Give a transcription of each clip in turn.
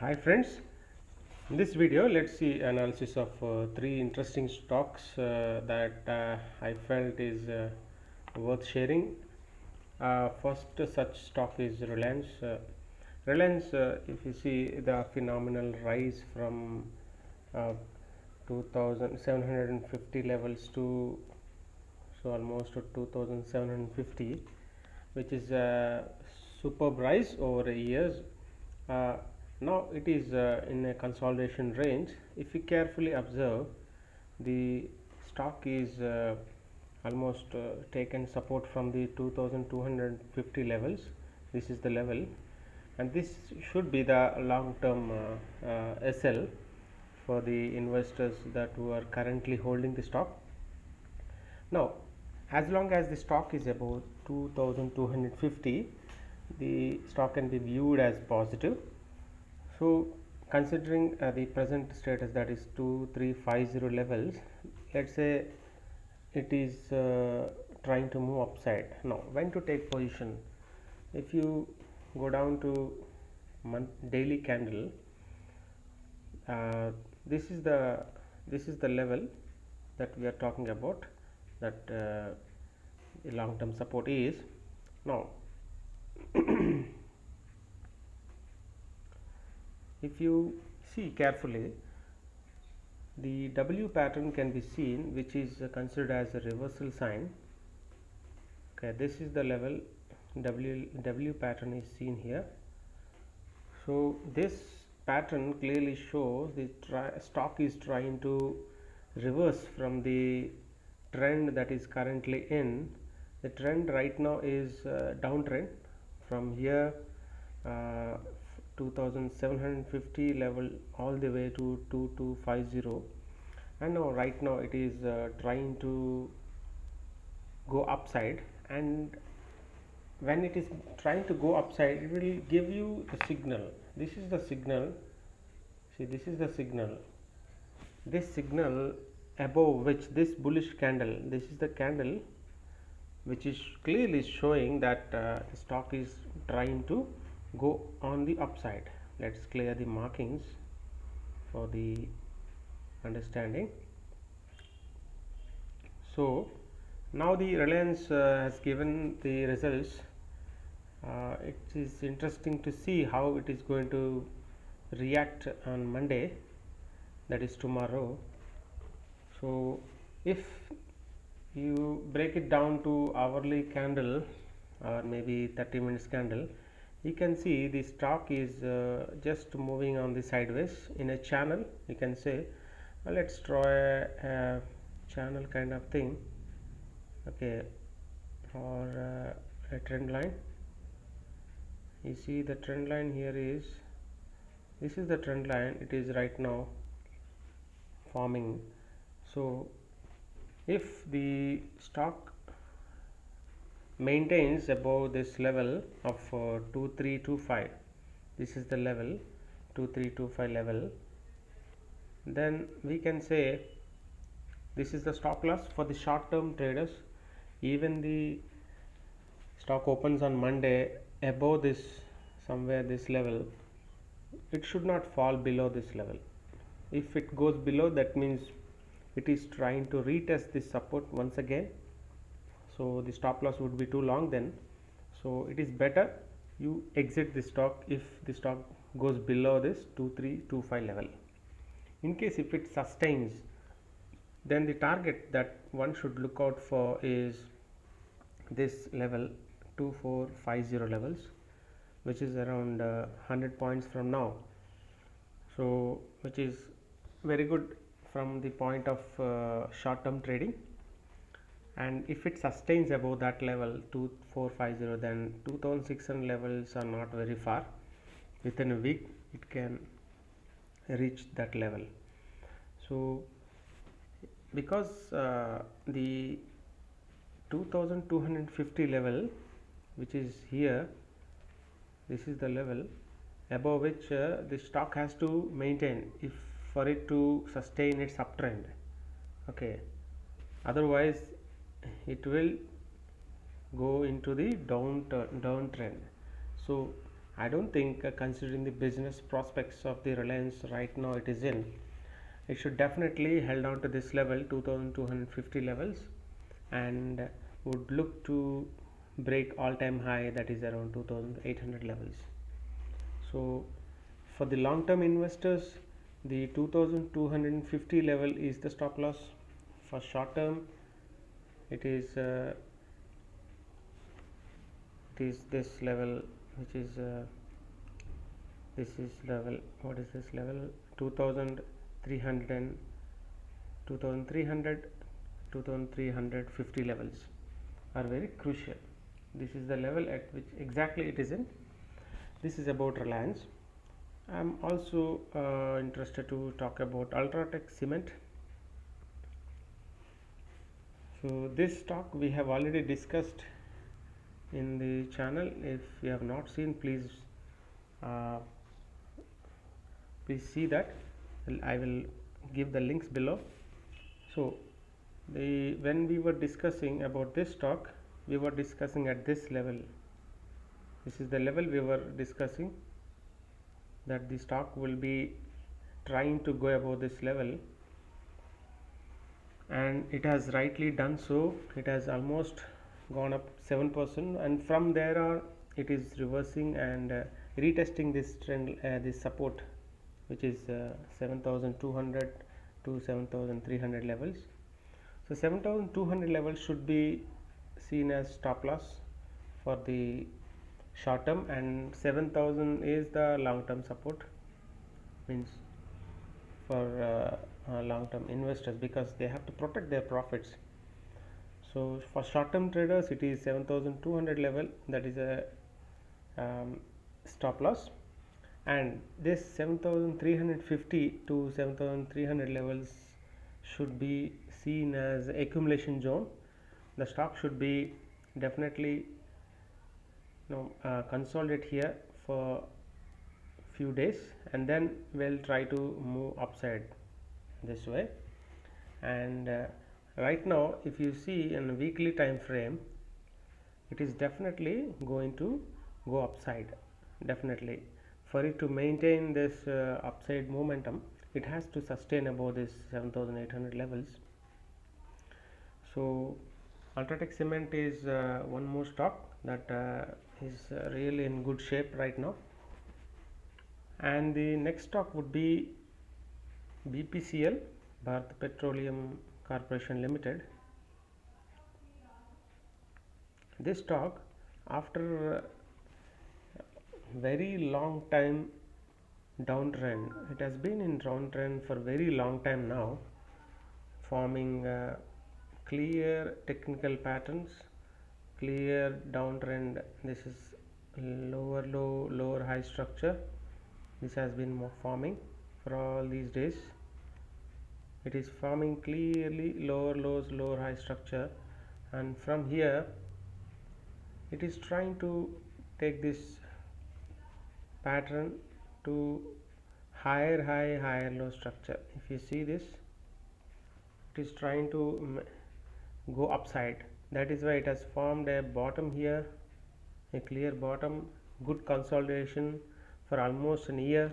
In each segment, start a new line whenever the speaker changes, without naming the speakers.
Hi friends, in this video let's see analysis of three interesting stocks that I felt is worth sharing. First such stock is Reliance. Reliance, if you see the phenomenal rise from 2750 levels to almost to 2750, which is a superb rise over years. Now it is in a consolidation range. If you carefully observe, the stock is almost taken support from the 2250 levels. This is the level, and this should be the long term SL for the investors that who are currently holding the stock. Now, as long as the stock is above 2250, the stock can be viewed as positive. So, considering the present status, that is 2350 levels, let's say it is trying to move upside. Now, when to take position? If you go down to daily candle, this is the level that we are talking about, that the long term support is. Now if you see carefully, the W pattern can be seen, which is considered as a reversal sign. Okay, this is the level. W pattern is seen here. So this pattern clearly shows the stock is trying to reverse from the trend that is currently in. The trend right now is downtrend from here, 2750 level all the way to 2250, and now right now it is trying to go upside, and when it is trying to go upside, it will give you the signal. This is the signal. See, this is the signal. This signal above which this bullish candle, this is the candle which is clearly showing that the stock is trying to go on the upside. Let's clear the markings for the understanding. So now the Reliance has given the results. It is interesting to see how it is going to react on Monday, that is tomorrow. So if you break it down to hourly candle or maybe 30 minutes candle, you can see the stock is just moving on the sideways in a channel. You can say, let's draw a channel kind of thing, okay, or a trend line. You see the trend line here is, this is the trend line. It is right now forming. So if the stock maintains above this level of 2325, this is the level 2325 level, then we can say this is the stop loss for the short term traders. Even the stock opens on Monday above this, somewhere this level, it should not fall below this level. If it goes below, that means it is trying to retest this support once again. So the stop loss would be too long then. So it is better you exit the stock if the stock goes below this 2325 level. In case if it sustains, then the target that one should look out for is this level 2450 levels, which is around 100 points from now. So which is very good from the point of short term trading. And if it sustains above that level 2450, then 2600 levels are not very far. Within a week it can reach that level. So because the 2250 level, which is here, this is the level above which the stock has to maintain if for it to sustain its uptrend. Okay, otherwise it will go into the downtrend. So I don't think considering the business prospects of the Reliance right now it is in, it should definitely held on to this level 2250 levels, and would look to break all-time high, that is around 2800 levels. So for the long-term investors, the 2250 level is the stop loss. For short-term, it is this level, which is this is level, what is this level, 2300 2350 levels are very crucial. This is the level at which exactly it is in. This is about Reliance. I am also interested to talk about Ultratech cement. So this stock we have already discussed in the channel. If you have not seen, please see that. I will give the links below. So when we were discussing about this stock, we were discussing at this level. This is the level we were discussing, that the stock will be trying to go above this level, and it has rightly done so. It has almost gone up 7%, and from there on it is reversing and retesting this trend, this support, which is 7200 to 7300 levels. So 7200 levels should be seen as stop loss for the short term, and 7000 is the long term support, means for long term investors, because they have to protect their profits. So for short term traders it is 7200 level, that is a stop loss, and this 7350 to 7300 levels should be seen as accumulation zone. The stock should be definitely consolidate here for few days, and then we'll try to move upside this way. And right now if you see in a weekly time frame, it is definitely going to go upside. Definitely, for it to maintain this upside momentum, it has to sustain above this 7800 levels. So Ultratech cement is one more stock that is really in good shape right now. And the next stock would be Bpcl, Bharat Petroleum Corporation Limited. This stock, after very long time downtrend, it has been in downtrend for very long time now, forming clear technical patterns, clear downtrend. This is lower low, lower high structure. This has been forming for all these days. It is forming clearly lower lows, lower high structure, and from here it is trying to take this pattern to higher high, higher low structure. If you see this, it is trying to go upside. That is why it has formed a bottom here, a clear bottom, good consolidation for almost a year,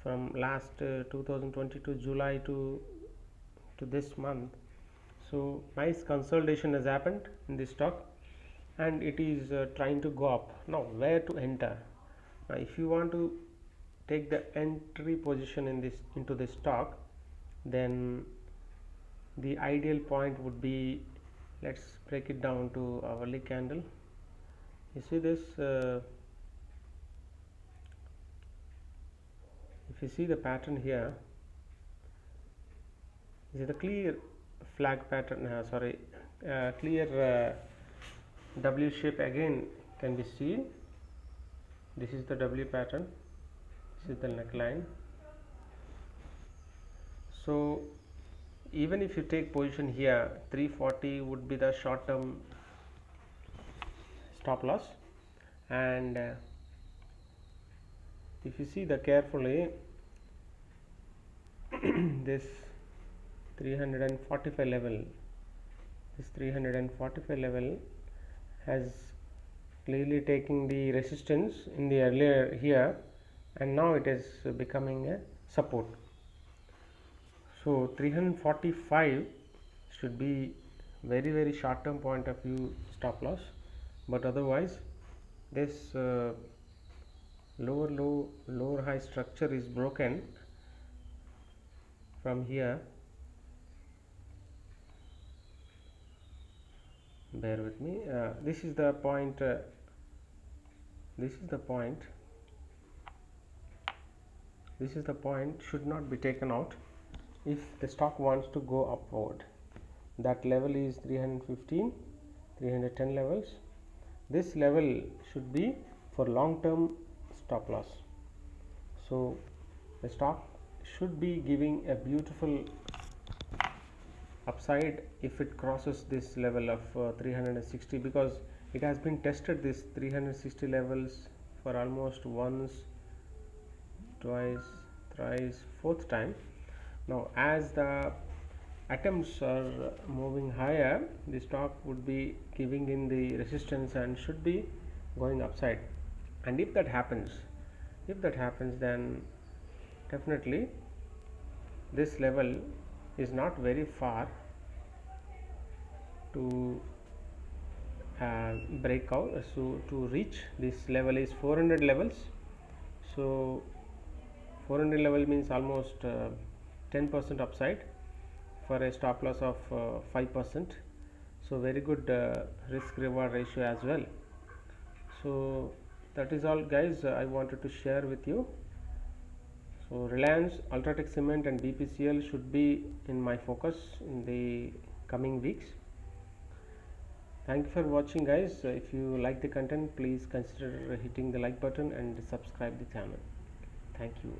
from last 2022 July to this month. So nice consolidation has happened in this stock, and it is trying to go up. Now where to enter? Now if you want to take the entry position in this into this stock, then the ideal point would be, let's break it down to hourly candle. You see this, if you see the pattern here, this is the clear flag pattern, clear W shape again can be seen. This is the W pattern, this is the neckline. So even if you take position here, 340 would be the short term stop loss, and if you see the carefully, this 345 level, this 345 level has clearly taking the resistance in the earlier here, and now it is becoming a support. So 345 should be very short term point of view stop loss, but otherwise this lower low, lower high structure is broken from here. Bear with me. This is the point. This is the point. This is the point should not be taken out if the stock wants to go upward. That level is 315, 310 levels. This level should be for long term stop loss. So the stock should be giving a beautiful upside if it crosses this level of 360, because it has been tested this 360 levels for almost once, twice, thrice, fourth time. Now as the attempts are moving higher, the stock would be giving in the resistance and should be going upside. And if that happens, then definitely this level is not very far to break out. So to reach this level is 400 levels. So 400 level means almost 10% upside for a stop loss of 5%. So very good risk reward ratio as well. So that is all, guys, I wanted to share with you. So Reliance, Ultratech Cement and Bpcl should be in my focus in the coming weeks. Thank you for watching, guys. If you like the content, please consider hitting the like button and subscribe the channel. Thank you.